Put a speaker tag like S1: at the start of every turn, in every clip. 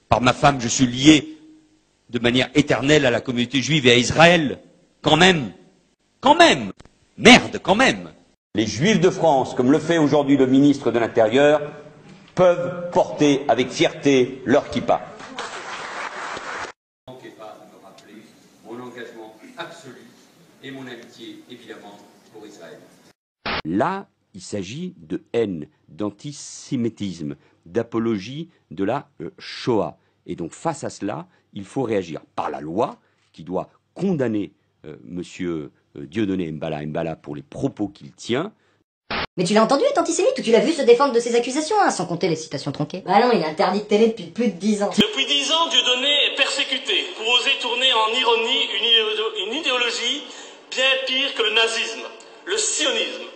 S1: Par ma femme, je suis lié de manière éternelle à la communauté juive et à Israël. Quand même. Quand même. Merde, quand même. Les Juifs de France, comme le fait aujourd'hui le ministre de l'Intérieur, peuvent porter avec fierté leur kippa. Ne manquez pas de me rappeler mon engagement absolu et mon amitié, évidemment, pour Israël. Là, il s'agit de haine, d'antisémitisme, d'apologie de la Shoah. Et donc, face à cela, il faut réagir par la loi qui doit condamner Monsieur Dieudonné Mbala pour les propos qu'il tient.
S2: Mais tu l'as entendu être antisémite ou tu l'as vu se défendre de ces accusations, hein, sans compter les citations tronquées? Bah non, il est interdit de télé depuis plus de 10 ans.
S3: Depuis 10 ans, Dieudonné est persécuté pour oser tourner en ironie une idéologie bien pire que le nazisme, le sionisme,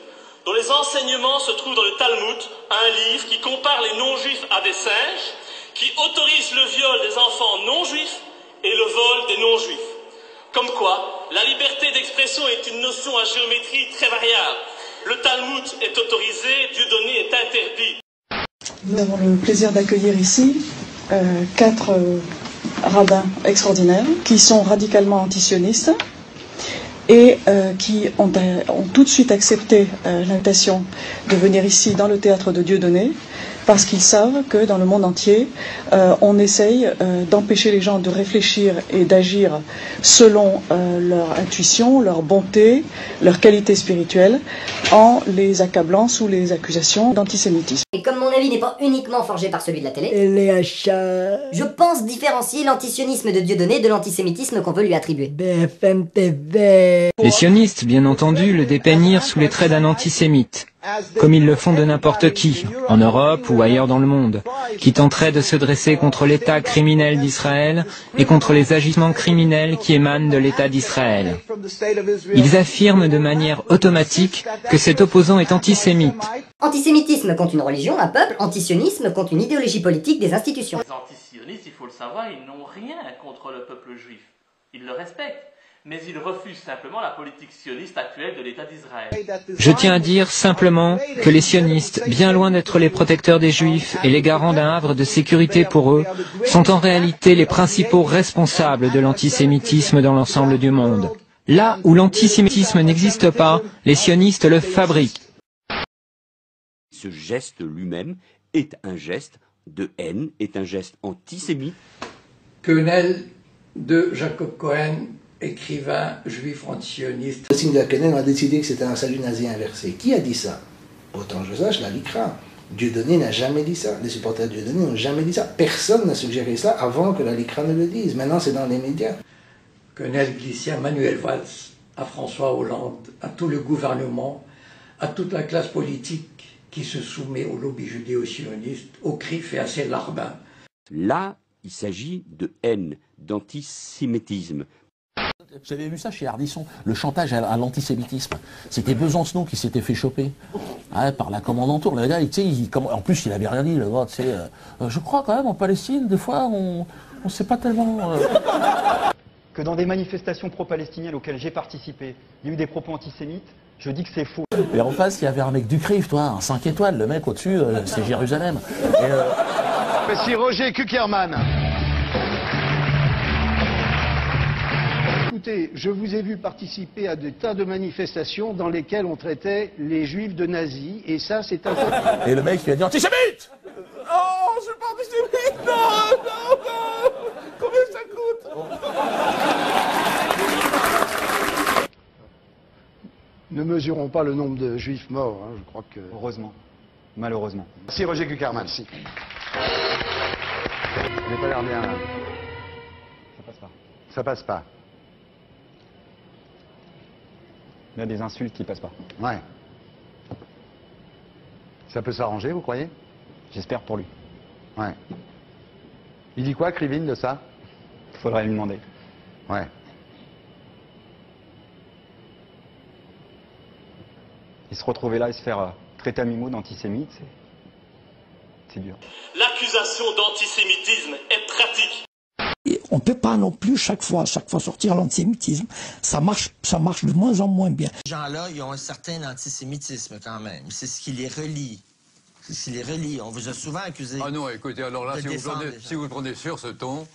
S3: dont les enseignements se trouvent dans le Talmud, un livre qui compare les non-juifs à des singes, qui autorise le viol des enfants non-juifs et le vol des non-juifs. Comme quoi, la liberté d'expression est une notion à géométrie très variable. Le Talmud est autorisé, Dieudonné est interdit.
S4: Nous avons le plaisir d'accueillir ici 4 rabbins extraordinaires qui sont radicalement antisionistes et qui ont tout de suite accepté l'invitation de venir ici dans le théâtre de Dieudonné, parce qu'ils savent que dans le monde entier, on essaye d'empêcher les gens de réfléchir et d'agir selon leur intuition, leur bonté, leur qualité spirituelle, en les accablant sous les accusations d'antisémitisme.
S2: Et comme mon avis n'est pas uniquement forgé par celui de la télé, je pense différencier l'antisionisme de Dieudonné de l'antisémitisme qu'on veut lui attribuer.
S5: BFM TV.
S6: Les sionistes, bien entendu, le dépeignirent sous les traits d'un antisémite, comme ils le font de n'importe qui, en Europe ou ailleurs dans le monde, qui tenterait de se dresser contre l'État criminel d'Israël et contre les agissements criminels qui émanent de l'État d'Israël. Ils affirment de manière automatique que cet opposant est antisémite.
S2: Antisémitisme contre une religion, un peuple, antisionisme contre une idéologie politique des institutions.
S3: Les antisionistes, il faut le savoir, ils n'ont rien contre le peuple juif. Ils le respectent. Mais ils refusent simplement la politique sioniste actuelle de l'État d'Israël.
S6: Je tiens à dire simplement que les sionistes, bien loin d'être les protecteurs des juifs et les garants d'un havre de sécurité pour eux, sont en réalité les principaux responsables de l'antisémitisme dans l'ensemble du monde. Là où l'antisémitisme n'existe pas, les sionistes le fabriquent.
S1: Ce geste lui-même est un geste de haine, est un geste antisémite.
S7: Quenelle de Jacob Cohen, écrivain juif antisioniste.
S8: Sylvia Quenelle a décidé que c'était un salut nazi inversé. Qui a dit ça? Autant que je sache, la LICRA. Dieudonné n'a jamais dit ça. Les supporters de Dieudonné n'ont jamais dit ça. Personne n'a suggéré ça avant que la LICRA ne le dise. Maintenant, c'est dans les médias.
S7: Quenelle glissait à Manuel Valls, à François Hollande, à tout le gouvernement, à toute la classe politique qui se soumet au lobby judéo-sioniste, au CRIF et à ses larbins.
S1: Là, il s'agit de haine, d'antisémitisme.
S9: Vous avez vu ça chez Ardisson, le chantage à l'antisémitisme. C'était Besancenot qui s'était fait choper par la commandanture. Le gars, en plus, il avait rien dit. Le gars, je crois quand même en Palestine, des fois, on ne sait pas tellement.
S10: Que dans des manifestations pro-palestiniennes auxquelles j'ai participé, il y a eu des propos antisémites, je dis que c'est faux.
S9: Et en face, il y avait un mec du CRIF, toi, un 5 étoiles. Le mec au-dessus, c'est Jérusalem.
S11: Merci Roger Kuckerman. Écoutez, je vous ai vu participer à des tas de manifestations dans lesquelles on traitait les juifs de nazis, et ça, c'est un fait.
S9: Et le mec, il a dit antisémite. Oh, je suis pas antisémite. Non. Combien ça coûte?
S11: Ne mesurons pas le nombre de juifs morts, hein, je crois que...
S10: Heureusement. Malheureusement.
S11: Merci Roger Kuckerman, merci. Vous n'avez pas l'air bien, là.
S10: Ça passe pas.
S11: Ça passe pas.
S10: Il y a des insultes qui passent pas.
S11: Ouais. Ça peut s'arranger, vous croyez?
S10: J'espère pour lui.
S11: Ouais. Il dit quoi, Krivine, de ça?
S10: Faudrait lui demander.
S11: Ouais.
S10: Et se retrouver là et se faire traiter à mi-mot d'antisémite, c'est dur.
S3: L'accusation d'antisémitisme est pratique.
S5: Et on ne peut pas non plus chaque fois sortir l'antisémitisme. Ça marche de moins en moins bien.
S12: Ces gens-là, ils ont un certain antisémitisme quand même. C'est ce qui les relie. s'il est relie. On vous a souvent accusé.
S13: Ah non, écoutez, alors là,
S12: de
S13: si vous le prenez sur ce ton,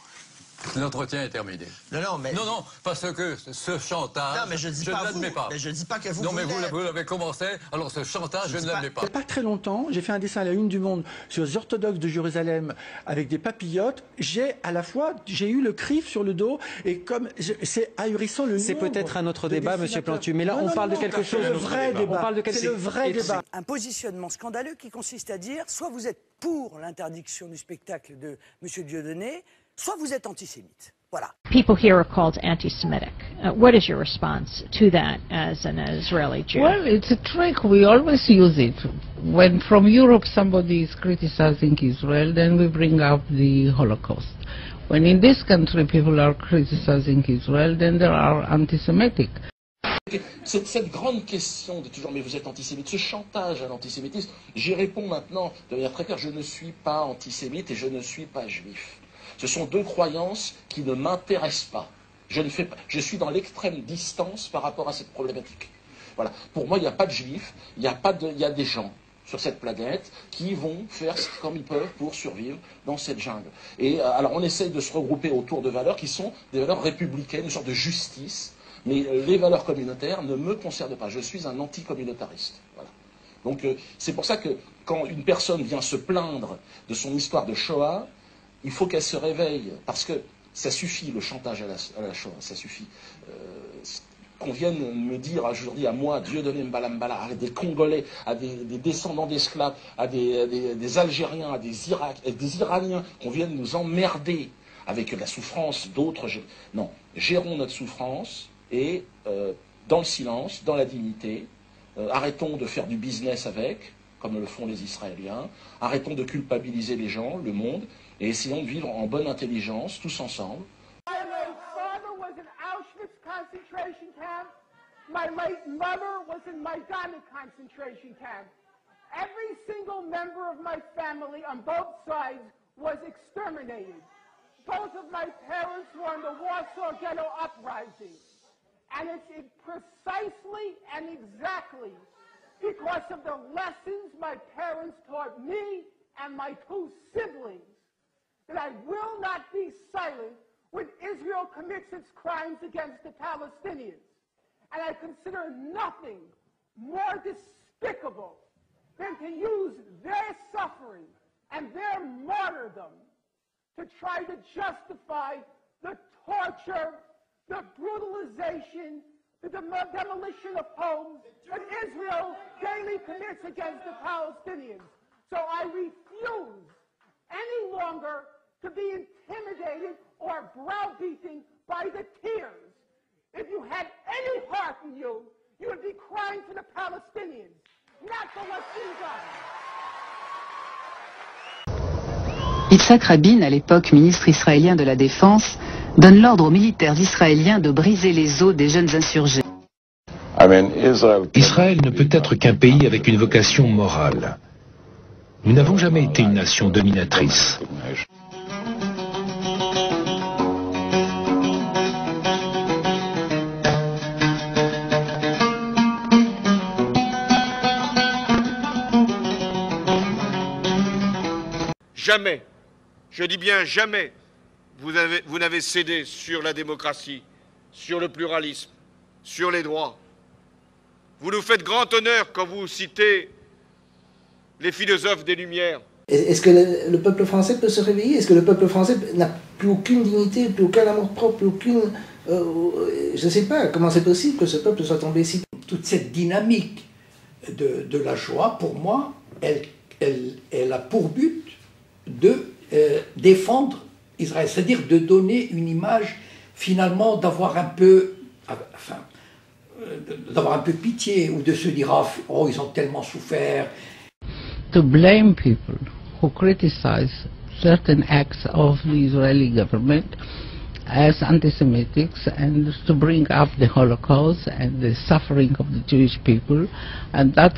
S13: l'entretien est terminé.
S12: Non, mais...
S13: Non, parce que ce chantage,
S12: non, mais je ne l'admets pas. Mais je dis pas que vous...
S13: Non, mais vous l'avez commencé, alors ce chantage, je ne l'admets pas.
S5: Il n'y a pas très longtemps, j'ai fait un dessin à la une du Monde sur les orthodoxes de Jérusalem avec des papillotes. J'ai eu le CRIF sur le dos, et comme c'est ahurissant le nombre...
S14: C'est peut-être un autre débat, Monsieur Plantu, mais là, on parle de quelque chose...
S5: C'est le vrai débat.
S14: C'est le vrai débat.
S15: Un positionnement scandaleux qui consiste à dire, soit vous êtes pour l'interdiction du spectacle de M. Dieudonné, soit vous êtes antisémite. Voilà.
S16: People here are called anti-Semitic. What is your response to that as an Israeli Jew?
S17: Well, it's a trick. We always use it. When from Europe somebody is criticizing Israel, then we bring up the Holocaust. When in this country people are criticizing Israel, then they are anti-Semitic.
S9: Cette grande question de toujours, mais vous êtes antisémite, ce chantage à l'antisémitisme, j'y réponds maintenant de manière très claire, je ne suis pas antisémite et je ne suis pas juif. Ce sont deux croyances qui ne m'intéressent pas. Je suis dans l'extrême distance par rapport à cette problématique. Voilà. Pour moi, il n'y a pas de juifs, il y a des gens sur cette planète qui vont faire comme ils peuvent pour survivre dans cette jungle. Et alors on essaye de se regrouper autour de valeurs qui sont des valeurs républicaines, une sorte de justice, mais les valeurs communautaires ne me concernent pas. Je suis un anticommunautariste. Voilà. Donc c'est pour ça que quand une personne vient se plaindre de son histoire de Shoah, il faut qu'elle se réveille, parce que ça suffit le chantage à la Shoah, ça suffit. Qu'on vienne me dire aujourd'hui à moi, Dieudonné Mbalambala, à des Congolais, à des descendants d'esclaves, à des Algériens, à des Iraniens, qu'on vienne nous emmerder avec la souffrance d'autres. Non, gérons notre souffrance et dans le silence, dans la dignité, arrêtons de faire du business avec, comme le font les Israéliens, arrêtons de culpabiliser les gens, le monde, et essayons de vivre en bonne intelligence, tous ensemble.
S18: Concentration camp. My late mother was in Majdanek concentration camp. Every single member of my family on both sides was exterminated. Both of my parents were in the Warsaw Ghetto Uprising. And it's precisely and exactly because of the lessons my parents taught me and my two siblings that I will not be silent when Israel commits its crimes against the Palestinians. And I consider nothing more despicable than to use their suffering and their martyrdom to try to justify the torture, the brutalization, the demolition of homes that Israel daily commits against the Palestinians. So I refuse any longer to be intimidated or browbeaten by the tears. If you had any heart in you, you would be crying for the Palestinians, not for what's being done.
S19: Yitzhak Rabin, à l'époque ministre israélien de la Défense, donne l'ordre aux militaires israéliens de briser les os des jeunes insurgés.
S20: Israël ne peut être qu'un pays avec une vocation morale. Nous n'avons jamais été une nation dominatrice.
S21: Jamais, je dis bien jamais, vous n'avez cédé sur la démocratie, sur le pluralisme, sur les droits. Vous nous faites grand honneur quand vous citez les philosophes des Lumières.
S8: Est-ce que le peuple français peut se réveiller? Est-ce que le peuple français n'a plus aucune dignité, plus aucun amour-propre, plus aucune... je ne sais pas comment c'est possible que ce peuple soit tombé si...
S7: Toute cette dynamique de la Shoah, pour moi, elle a pour but de défendre Israël, c'est-à-dire de donner une image, finalement, d'avoir un peu pitié, ou de se dire « Oh, ils ont tellement souffert ».
S17: To blame people who criticize certain acts of the Israeli government as anti-Semitics, and to bring up the Holocaust and the suffering of the Jewish people, and that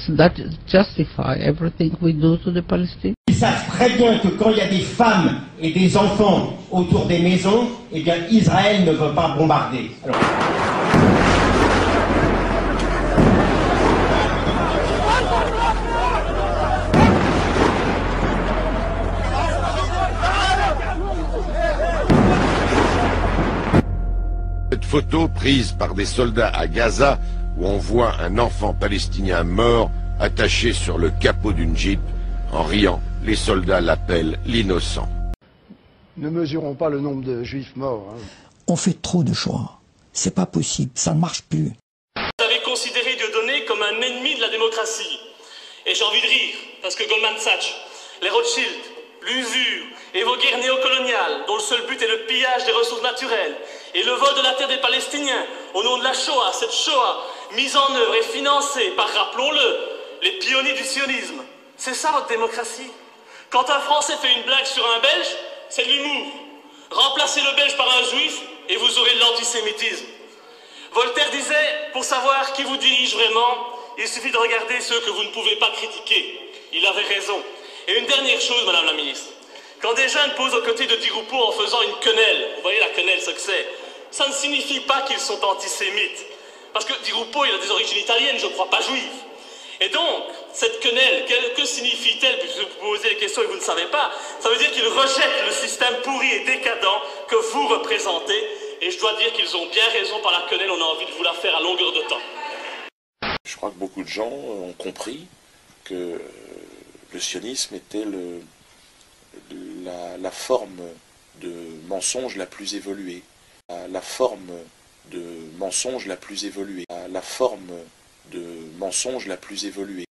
S17: justify everything we do to the Palestinians.
S22: Ils savent très bien que quand il y a des femmes et des enfants autour des maisons, eh bien Israël ne veut pas bombarder. Alors...
S2: Cette photo prise par des soldats à Gaza où on voit un enfant palestinien mort attaché sur le capot d'une Jeep. En riant, les soldats l'appellent l'innocent.
S11: Ne mesurons pas le nombre de juifs morts.
S4: On fait trop de choix. C'est pas possible, ça ne marche plus.
S3: Vous avez considéré Dieudonné comme un ennemi de la démocratie. Et j'ai envie de rire, parce que Goldman Sachs, les Rothschild, l'usure et vos guerres néocoloniales, dont le seul but est le pillage des ressources naturelles et le vol de la terre des Palestiniens au nom de la Shoah, cette Shoah mise en œuvre et financée par, rappelons-le, les pionniers du sionisme. C'est ça votre démocratie. Quand un Français fait une blague sur un Belge, c'est de l'humour. Remplacez le Belge par un Juif et vous aurez de l'antisémitisme. Voltaire disait, pour savoir qui vous dirige vraiment, il suffit de regarder ceux que vous ne pouvez pas critiquer. Il avait raison. Et une dernière chose, Madame la Ministre. Quand des jeunes posent aux côtés de Di Rupo en faisant une quenelle, vous voyez la quenelle, ce que c'est, ça ne signifie pas qu'ils sont antisémites. Parce que Di Rupo, il a des origines italiennes, je crois, pas juives. Et donc, cette quenelle, que signifie-t-elle, puisque vous posez les questions et vous ne savez pas? Ça veut dire qu'ils rejettent le système pourri et décadent que vous représentez. Et je dois dire qu'ils ont bien raison par la quenelle, on a envie de vous la faire à longueur de temps.
S23: Je crois que beaucoup de gens ont compris que le sionisme était la forme de mensonge la plus évoluée. La forme de mensonge la plus évoluée. La forme de mensonge la plus évoluée.